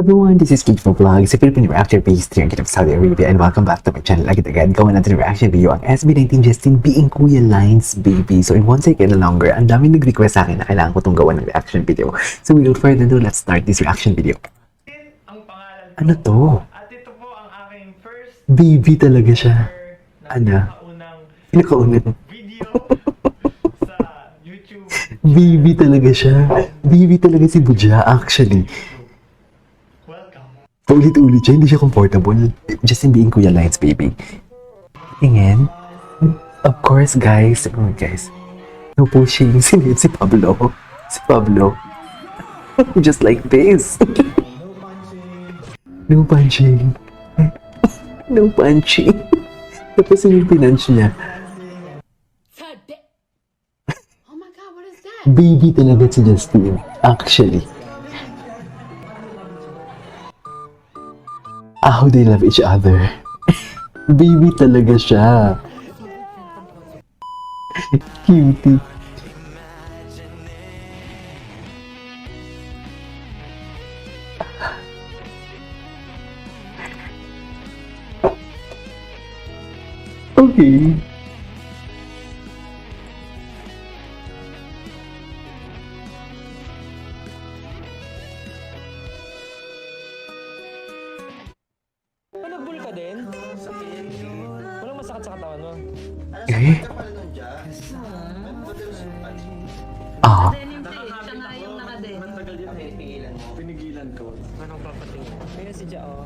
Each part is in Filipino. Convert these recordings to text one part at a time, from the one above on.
Everyone, this is Kiko Vlogs, a Philippine reactor based here in Kingdom of Saudi Arabia, and welcome back to my channel. Again, gawa natin yung reaction video ang SB19 Justin being Kuya Lines Baby. So in one second no longer, ang dami nag-request sa akin na kailangan ko itong gawa ng reaction video. So without further ado, let's start this reaction video. Ang pangalan ko. Ano to? At ito po ang aking first Baby talaga siya. Ano? pinakaunang Pinakaunan. video sa YouTube. Baby talaga siya. Baby talaga si Buja, actually. Welcome. Paulit-ulit siya, hindi siya comfortable. Justin being Kuya Lines Baby. Tingin. Of course, guys. Oh, guys. No pushing. Si Pablo. Si Pablo. Just like this. No punching. No punching. Tapos yung pinunch niya. Oh my god, what is that? Baby talaga si Justin. Actually. How they love each other. Baby talaga siya. Cutie. Okay. Nagbul ka din? Walang masakit sa katawan mo? Eh? Ah. Anong papatingin? Kaya si Jao.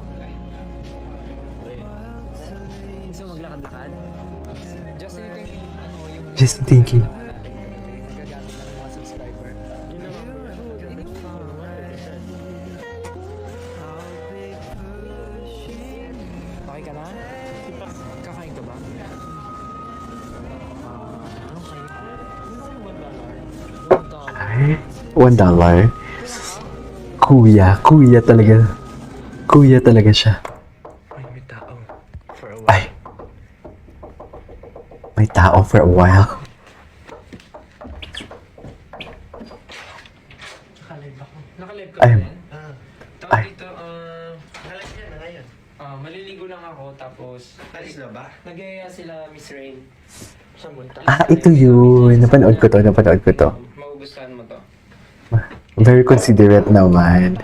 Gusto mo maglakad-lakad? Just thinking, yung Just thinking. gagamit ng mga subscriber. Yun naman po yan. Okay ka na? Kakain ka ba? Anong kain ka? Ay, $1. Kuya talaga. Kuya talaga siya. Ay, may tao. For a Ay. May tao for a while. Nakalive ka Ay. ba din? Tapos Ay. dito, Halag yan na ngayon. maliligo lang ako tapos Alis na ba? nagaya sila Miss Rain. Sa munta. Ah, ito yun. Napanood ko to. Magugustuhan mo to. Very considerate naman.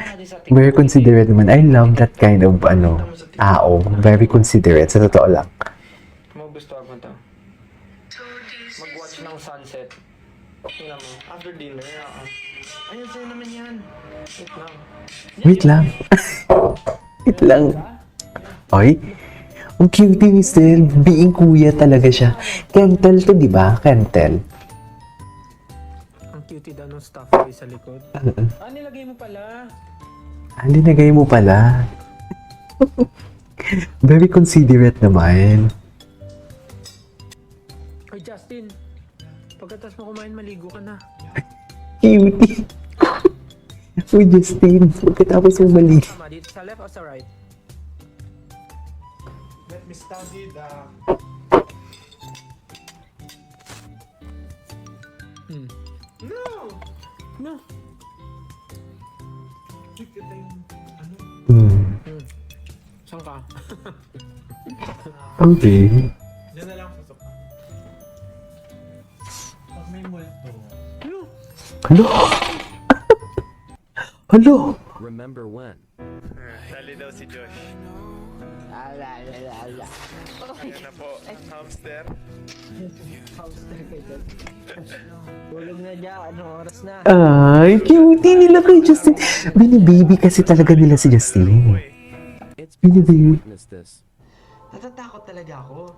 Very considerate naman. I love that kind of, tao. Very considerate. Sa totoo lang. Magugustuhan mo to. Mag-watch ng sunset. Tingnan mo. After dinner, ayun sa'yo naman yan. Wait lang. Wait lang. Oy. Ang cute ni Mr. Being kuya talaga siya. Kentel to, di ba? Kentel. Ang cute daw ng stuff boy sa likod. Nilagay mo pala. Linagay mo pala. Very considerate naman. Oy Justin, pagkatapos mo kumain, maligo ka na. Cutie. Uy, Justin. Pagkatapos mo mali. Tama, dito sa left o sa right? Let me study the... No! No. Kita yung... Saan ka? Okay. Diyan na lang susok. Pag may multo. Hello? Hello? Remember when? Dali daw si Josh. Ayan na po, hamster. Tulog na dyan, anong oras na? Ay, cutie nila kay Justin. Bini-baby kasi talaga nila si Justin. It's Baby. because you witnessed this. Natatakot talaga ako.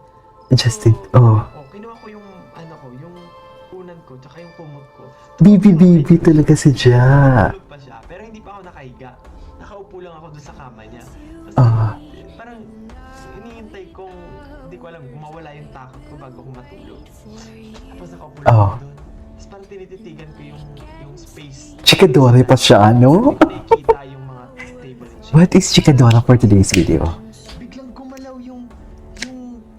Justin, oh. Kinuha ko yung, yung unan ko, tsaka yung kumot ko. Baby talaga si Ja. Tulog pa siya, pero hindi pa ako nakahiga. Nakaupo lang ako doon sa kama niya. Tapos, Ah. parang hinihintay kong, hindi ko alam, mawala yung takot ko bago ako matulog. Tapos nakaupo lang ako doon. Tapos parang tinititigan ko yung space. Chikadore pa siya, ano? Nakikita yung mga table and chair. What is Chikadora for today's video? Biglang gumalaw yung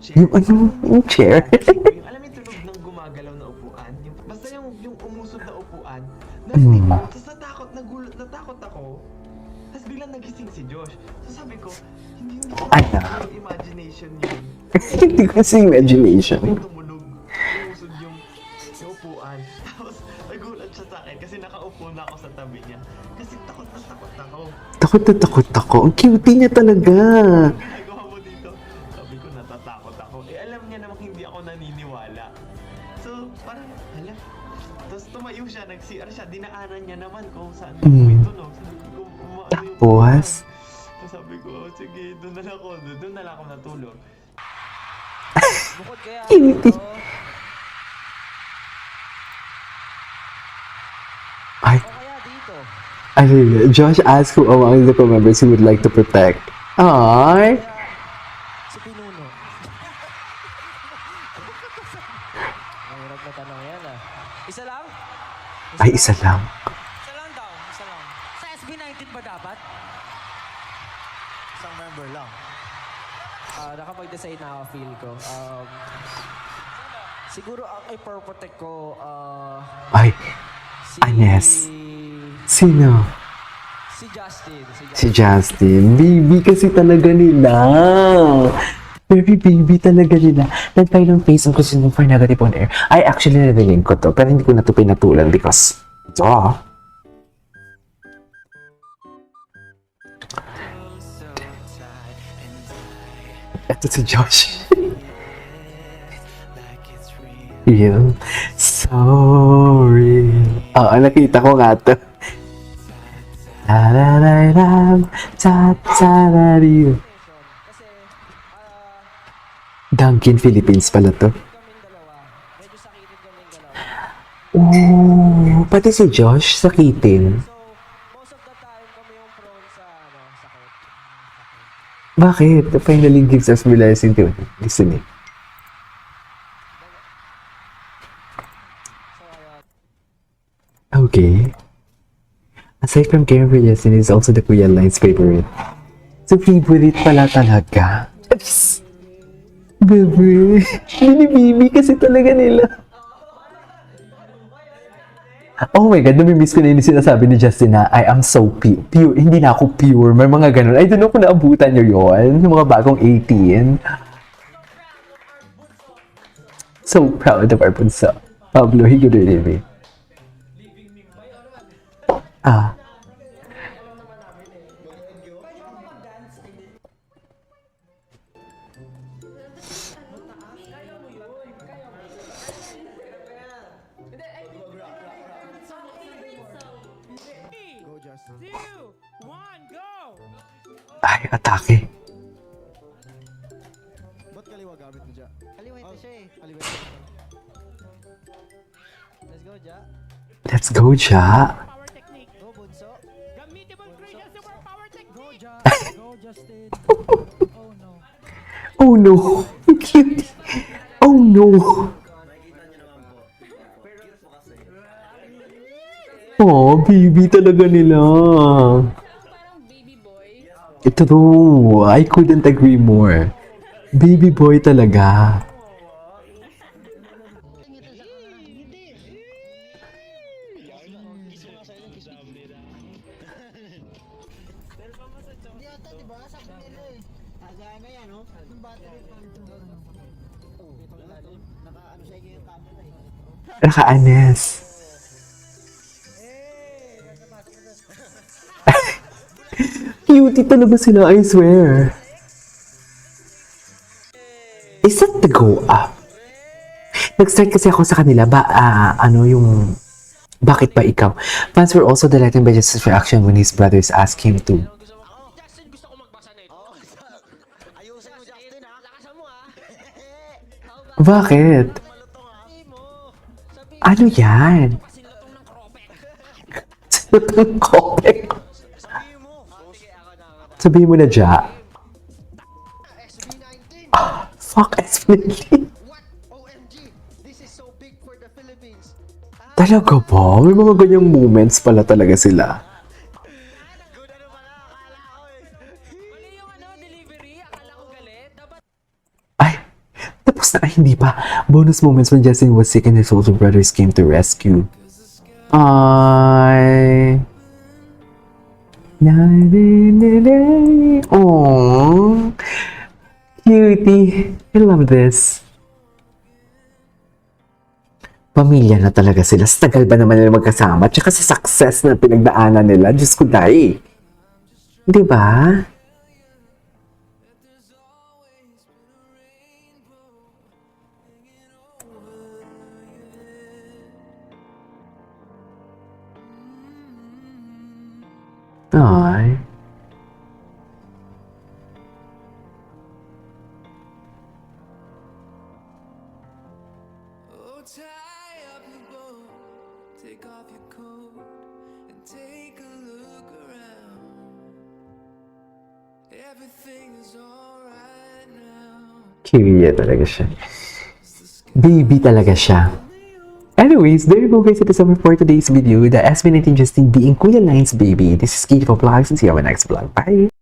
chair. Yung chair? Yung, alam mo yung tunog ng gumagalaw na upuan? Basta yung umusog na upuan. Narinig ko, tapos natakot ako. Tapos biglang nagising si Josh. So sabi ko, hindi ko Ano? yung imagination yun. Hindi ko kasi imagination. Tumunog, umusod yung upuan. Tapos nagulat siya sa akin kasi nakaupo na ako sa tabi niya. Kasi takot na takot ako. Takot na takot ako. Ang cute niya talaga. Ang ginagawa mo dito? Sabi ko, natatakot ako. Eh, alam niya namang hindi ako naniniwala. So, parang, hala. Tapos tumayo siya, nag-CR siya. Dinaanan niya naman kung saan may tunog. Sabi ko, Tapos? So, sabi ko, oh, sige, doon na lang ako. Doon na lang ako natulog. Bukod kaya Cute. dito, Ay, o kaya dito. ano yun? Josh asked who among the crew members he would like to protect. Ay! Si Pinuno. Mahirap na tanong yan ah. Isa lang? Ay, isa lang. Isa lang daw, isa lang. Sa SB19 ba dapat? Isang member lang. Nakapag-decide na ako, feel ko. Siguro ang ipoprotect ko, Ay, si... Agnes. Sino? Si Justin. Si Justin. Baby kasi talaga nila. Baby talaga nila. Nag-file ng face on question for negative on air. Ay, actually, narinig ko to. Pero hindi ko na to pinatulan because... Ito si Josh. Real. Sorry. Oo, nakita ko nga to. Tarararam, tatarari. Kasi, Dunkin Philippines pala to. kaming dalawa, medyo sakitin kaming dalawa. Oh, pati si Josh sakitin. So, most of the time kami yung prone sa, sakit. Bakit? The finally gives us realizing to listening. Okay. Aside from caring for Justin, is also the Kuya Line's favorite. So, favorite pala talaga. Yes! Bebe. Bini-bibi kasi talaga nila. Oh my God, namimiss ko na yung sinasabi ni Justin na I am so pure. Hindi na ako pure. May mga ganun. I don't know kung naabutan nyo yun. Yung mga bagong 18. So proud of our bunso. Pablo Higuerebe. Ah. Ay, atake. Ba't kaliwa gamit mo dyan? Kaliwa ito siya eh. Kaliwa. Let's go, Ja. Let's go, Ja. Go, Bunso. Gamitin mo ang super power technique! Go, Justin. Oh no. Cute. Oh no. Oh, baby talaga nila. Parang baby boy. True. I couldn't agree more. Baby boy talaga. Naka-anes. Cutie talaga sila, I swear. Is that the go up? Nag-start kasi ako sa kanila, bakit ba ikaw? Fans were also delighted by Justin's reaction when his brothers asked him to. Justin, gusto ko magbasa nito. Ayusin mo, Justin, ha? Lakasan mo, ha? Bakit? Ano yan? Pasilutong ng kropek. Sinutong kopek. Sabihin mo. Sige, ako na. Sabihin mo na, Ja. SB19. Fuck, SPL. What? OMG. This is so big for the Philippines. Talaga ba? May mga ganyang moments pala talaga sila. Good ano pala, akala ko eh. Mali yung delivery. Akala ko galit. Dapat Ay, tapos na. Ay, hindi pa. Bonus moments when Justin was sick and his older brothers came to rescue. Ay. Oh, cutie. I love this. Pamilya na talaga sila. Sa tagal ba naman nila magkasama? Tsaka sa success na pinagdaanan nila. Diyos ko, day. Di ba? Ay. Oh, tie up your bow, take off your coat, and take a look around. Everything is alright now. Cute talaga siya. Baby talaga siya. Anyways, there you go guys. It is over for today's video. The SB19 Justin being Kuya Lines baby. This is Katie for Vlogs and see you on my next vlog. Bye!